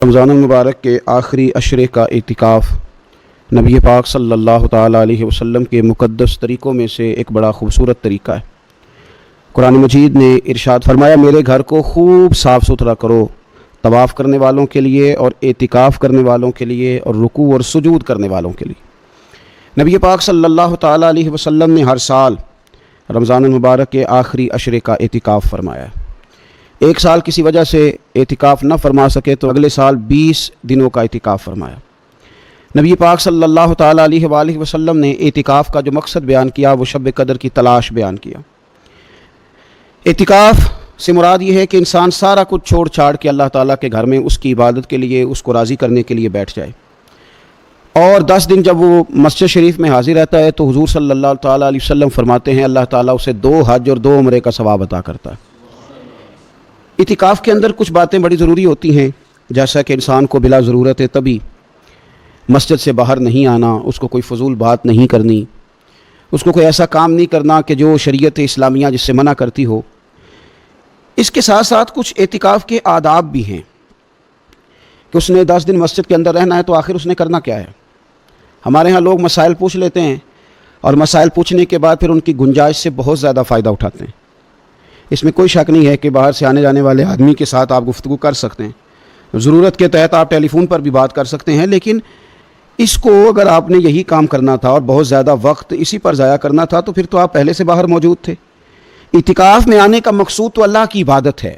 رمضان المبارک کے آخری عشرے کا اعتکاف نبی پاک صلی اللہ تعالیٰ علیہ وسلم کے مقدس طریقوں میں سے ایک بڑا خوبصورت طریقہ ہے۔ قرآن مجید نے ارشاد فرمایا، میرے گھر کو خوب صاف ستھرا کرو، طواف کرنے والوں کے لیے اور اعتکاف کرنے والوں کے لیے اور رکوع اور سجود کرنے والوں کے لیے۔ نبی پاک صلی اللہ تعالیٰ علیہ وسلم نے ہر سال رمضان المبارک کے آخری عشرے کا اعتکاف فرمایا ہے۔ ایک سال کسی وجہ سے اعتکاف نہ فرما سکے تو اگلے سال 20 دنوں کا اعتکاف فرمایا۔ نبی پاک صلی اللہ تعالیٰ علیہ وآلہ وسلم نے اعتکاف کا جو مقصد بیان کیا وہ شب قدر کی تلاش بیان کیا۔ اعتکاف سے مراد یہ ہے کہ انسان سارا کچھ چھوڑ چھاڑ کے اللہ تعالیٰ کے گھر میں اس کی عبادت کے لیے، اس کو راضی کرنے کے لیے بیٹھ جائے، اور 10 دن جب وہ مسجد شریف میں حاضر رہتا ہے تو حضور صلی اللہ تعالیٰ علیہ وسلم فرماتے ہیں اللہ تعالیٰ اسے 2 حج اور 2 عمرے کا ثواب عطا کرتا ہے۔ اعتکاف کے اندر کچھ باتیں بڑی ضروری ہوتی ہیں، جیسا کہ انسان کو بلا ضرورت ہے تبھی مسجد سے باہر نہیں آنا، اس کو کوئی فضول بات نہیں کرنی، اس کو کوئی ایسا کام نہیں کرنا کہ جو شریعت اسلامیہ جس سے منع کرتی ہو۔ اس کے ساتھ ساتھ کچھ اعتکاف کے آداب بھی ہیں کہ اس نے 10 دن مسجد کے اندر رہنا ہے تو آخر اس نے کرنا کیا ہے۔ ہمارے ہاں لوگ مسائل پوچھ لیتے ہیں اور مسائل پوچھنے کے بعد پھر ان کی گنجائش سے بہت زیادہ فائدہ اٹھاتے ہیں۔ اس میں کوئی شک نہیں ہے کہ باہر سے آنے جانے والے آدمی کے ساتھ آپ گفتگو کر سکتے ہیں، ضرورت کے تحت آپ ٹیلی فون پر بھی بات کر سکتے ہیں، لیکن اس کو اگر آپ نے یہی کام کرنا تھا اور بہت زیادہ وقت اسی پر ضائع کرنا تھا تو پھر تو آپ پہلے سے باہر موجود تھے۔ اعتکاف میں آنے کا مقصود تو اللہ کی عبادت ہے۔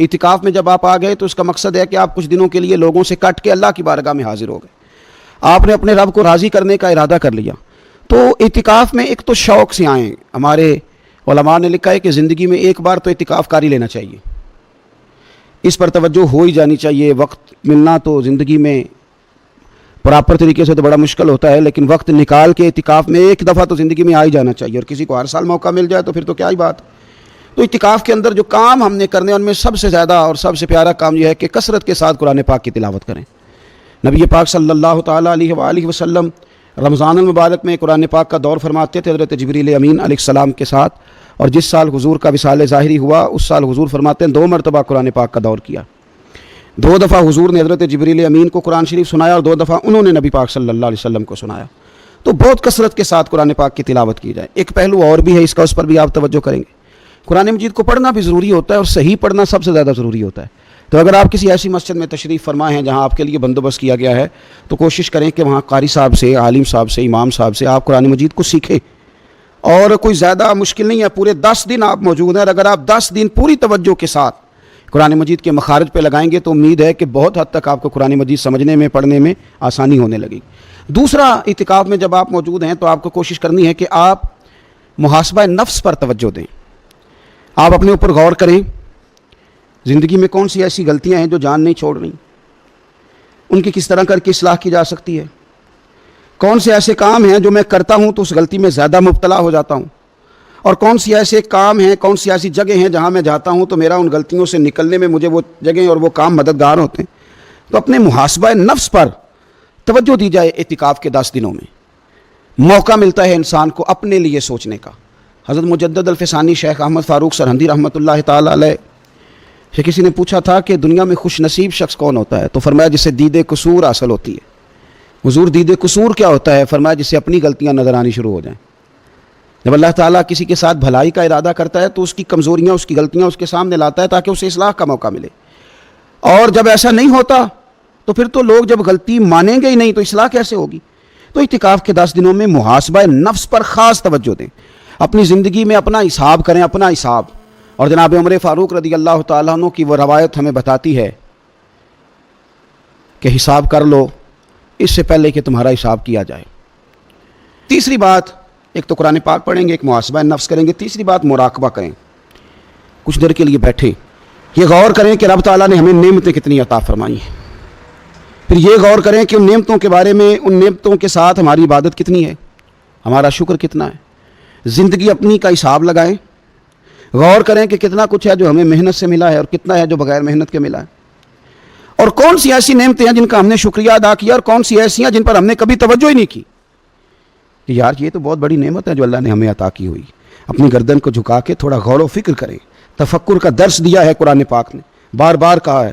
اعتکاف میں جب آپ آ گئے تو اس کا مقصد ہے کہ آپ کچھ دنوں کے لیے لوگوں سے کٹ کے اللہ کی بارگاہ میں حاضر ہو گئے، آپ نے اپنے رب کو راضی کرنے کا ارادہ کر لیا۔ تو اعتکاف میں ایک تو شوق سے آئیں۔ ہمارے علماء نے لکھا ہے کہ زندگی میں ایک بار تو اعتکاف کر ہی لینا چاہیے، اس پر توجہ ہو ہی جانی چاہیے۔ وقت ملنا تو زندگی میں پراپر طریقے سے تو بڑا مشکل ہوتا ہے، لیکن وقت نکال کے اعتکاف میں ایک دفعہ تو زندگی میں آ ہی جانا چاہیے، اور کسی کو ہر سال موقع مل جائے تو پھر تو کیا ہی بات۔ تو اعتکاف کے اندر جو کام ہم نے کرنے ان میں سب سے زیادہ اور سب سے پیارا کام یہ ہے کہ کثرت کے ساتھ قرآن پاک کی تلاوت کریں۔ نبی پاک صلی اللہ تعالیٰ علیہ وآلہ وسلم رمضان المبارک میں قرآن پاک کا دور فرماتے تھے حضرت جبریل امین علیہ السلام کے ساتھ، اور جس سال حضور کا وصال ظاہری ہوا اس سال حضور فرماتے ہیں 2 مرتبہ قرآن پاک کا دور کیا۔ 2 دفعہ حضور نے حضرت جبریل امین کو قرآن شریف سنایا اور 2 دفعہ انہوں نے نبی پاک صلی اللہ علیہ وسلم کو سنایا۔ تو بہت کثرت کے ساتھ قرآن پاک کی تلاوت کی جائے۔ ایک پہلو اور بھی ہے اس کا، اس پر بھی آپ توجہ کریں گے۔ قرآن مجید کو پڑھنا بھی ضروری ہوتا ہے اور صحیح پڑھنا سب سے زیادہ ضروری ہوتا ہے۔ تو اگر آپ کسی ایسی مسجد میں تشریف فرما ہیں جہاں آپ کے لیے بندوبست کیا گیا ہے تو کوشش کریں کہ وہاں قاری صاحب سے، عالم صاحب سے، امام صاحب سے آپ قرآن مجید کو سیکھیں، اور کوئی زیادہ مشکل نہیں ہے، پورے 10 دن آپ موجود ہیں، اور اگر آپ 10 دن پوری توجہ کے ساتھ قرآن مجید کے مخارج پہ لگائیں گے تو امید ہے کہ بہت حد تک آپ کو قرآن مجید سمجھنے میں، پڑھنے میں آسانی ہونے لگے گی۔ دوسرا، اعتکاف میں جب آپ موجود ہیں تو آپ کو کوشش کرنی ہے کہ آپ محاسبہ نفس پر توجہ دیں۔ آپ اپنے اوپر غور کریں، زندگی میں کون سی ایسی غلطیاں ہیں جو جان نہیں چھوڑ رہی، ان کی کس طرح کر کے اصلاح کی جا سکتی ہے، کون سے ایسے کام ہیں جو میں کرتا ہوں تو اس غلطی میں زیادہ مبتلا ہو جاتا ہوں، اور کون سی ایسے کام ہیں، کون سی ایسی جگہ ہیں جہاں میں جاتا ہوں تو میرا ان غلطیوں سے نکلنے میں مجھے وہ جگہیں اور وہ کام مددگار ہوتے ہیں۔ تو اپنے محاسبہ نفس پر توجہ دی جائے۔ اعتکاف کے 10 دنوں میں موقع ملتا ہے انسان کو اپنے لیے سوچنے کا۔ حضرت مجدد الفسانی شیخ احمد فاروق سرہندی رحمۃ اللہ تعالیٰ علیہ سے کسی نے پوچھا تھا کہ دنیا میں خوش نصیب شخص کون ہوتا ہے، تو فرمایا جسے دید قصور حاصل ہوتی ہے۔ حضور دید قصور کیا ہوتا ہے؟ فرمایا جسے اپنی غلطیاں نظر آنی شروع ہو جائیں۔ جب اللہ تعالیٰ کسی کے ساتھ بھلائی کا ارادہ کرتا ہے تو اس کی کمزوریاں، اس کی غلطیاں اس کے سامنے لاتا ہے تاکہ اسے اصلاح کا موقع ملے، اور جب ایسا نہیں ہوتا تو پھر تو لوگ جب غلطی مانیں گے ہی نہیں تو اصلاح کیسے ہوگی۔ تو اعتکاف کے 10 دنوں میں محاسبہ نفس پر خاص توجہ دیں، اپنی زندگی میں اپنا حساب کریں، اپنا حساب۔ اور جناب عمر فاروق رضی اللہ تعالیٰ عنہ کی وہ روایت ہمیں بتاتی ہے کہ حساب کر لو اس سے پہلے کہ تمہارا حساب کیا جائے۔ تیسری بات، ایک تو قرآن پاک پڑھیں گے، ایک محاسبہ نفس کریں گے، تیسری بات مراقبہ کریں۔ کچھ دیر کے لیے بیٹھیں، یہ غور کریں کہ رب تعالیٰ نے ہمیں نعمتیں کتنی عطا فرمائی ہیں، پھر یہ غور کریں کہ ان نعمتوں کے بارے میں، ان نعمتوں کے ساتھ ہماری عبادت کتنی ہے، ہمارا شکر کتنا ہے۔ زندگی اپنی کا حساب لگائیں، غور کریں کہ کتنا کچھ ہے جو ہمیں محنت سے ملا ہے اور کتنا ہے جو بغیر محنت کے ملا ہے، اور کون سی ایسی نعمتیں ہیں جن کا ہم نے شکریہ ادا کیا اور کون سی ایسی ہیں جن پر ہم نے کبھی توجہ ہی نہیں کی کہ یار یہ تو بہت بڑی نعمت ہے جو اللہ نے ہمیں عطا کی ہوئی۔ اپنی گردن کو جھکا کے تھوڑا غور و فکر کریں۔ تفکر کا درس دیا ہے قرآن پاک نے، بار بار کہا ہے